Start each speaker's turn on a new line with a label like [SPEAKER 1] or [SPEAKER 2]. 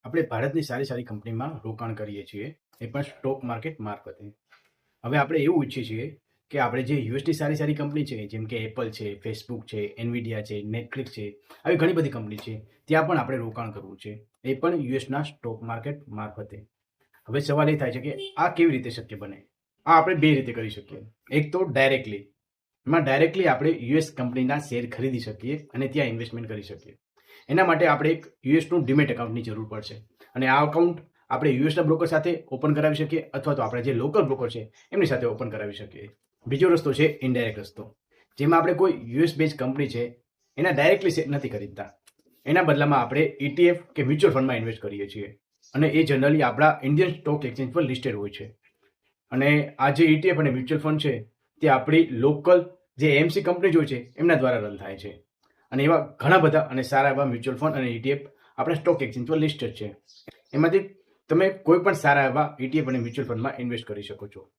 [SPEAKER 1] આપણે ભારતની સારી સારી કંપનીમાં રોકાણ કરીએ છીએ, એ પણ સ્ટોક માર્કેટ મારફતે. હવે આપણે એવું ઈચ્છીએ છીએ કે આપણે જે યુએસની સારી સારી કંપની છે, જેમ કે એપલ છે, ફેસબુક છે, એનવીડિયા છે, નેટફ્લિક્સ છે, આવી ઘણી બધી કંપની છે, ત્યાં પણ આપણે રોકાણ કરવું છે, એ પણ યુએસના સ્ટોક માર્કેટ મારફતે. હવે સવાલ એ થાય છે કે આ કેવી રીતે શક્ય બને? આ આપણે બે રીતે કરી શકીએ. એક તો ડાયરેક્ટલી, એમાં ડાયરેક્ટલી આપણે યુએસ કંપનીના શેર ખરીદી શકીએ અને ત્યાં ઇન્વેસ્ટમેન્ટ કરી શકીએ. એના માટે આપણે એક યુએસનું ડીમેટ એકાઉન્ટની જરૂર પડશે અને આ અકાઉન્ટ આપણે યુએસના બ્રોકર સાથે ઓપન કરાવી શકીએ અથવા તો આપણે જે લોકલ બ્રોકર છે એમની સાથે ઓપન કરાવી શકીએ. બીજો રસ્તો છે ઇનડાયરેક્ટ રસ્તો, જેમાં આપણે કોઈ યુએસ બેઝ કંપની છે એના ડાયરેક્ટલી શેર નથી ખરીદતા. એના બદલામાં આપણે ETF કે મ્યુચ્યુઅલ ફંડમાં ઇન્વેસ્ટ કરીએ છીએ અને એ જનરલી આપણા ઇન્ડિયન સ્ટોક એક્સચેન્જ પર લિસ્ટેડ હોય છે. અને આ જે ETF અને મ્યુચ્યુઅલ ફંડ છે તે આપણી લોકલ જે AMC કંપની હોય છે એમના દ્વારા રન થાય છે. અને એવા ઘણા બધા અને સારા એવા મ્યુચ્યુઅલ ફંડ અને ETF આપણા સ્ટોક એક્સચેન્જ પર લિસ્ટેડ છે. એમાંથી તમે કોઈ પણ સારા એવા ETF અને મ્યુચ્યુઅલ ફંડમાં ઇન્વેસ્ટ કરી શકો છો.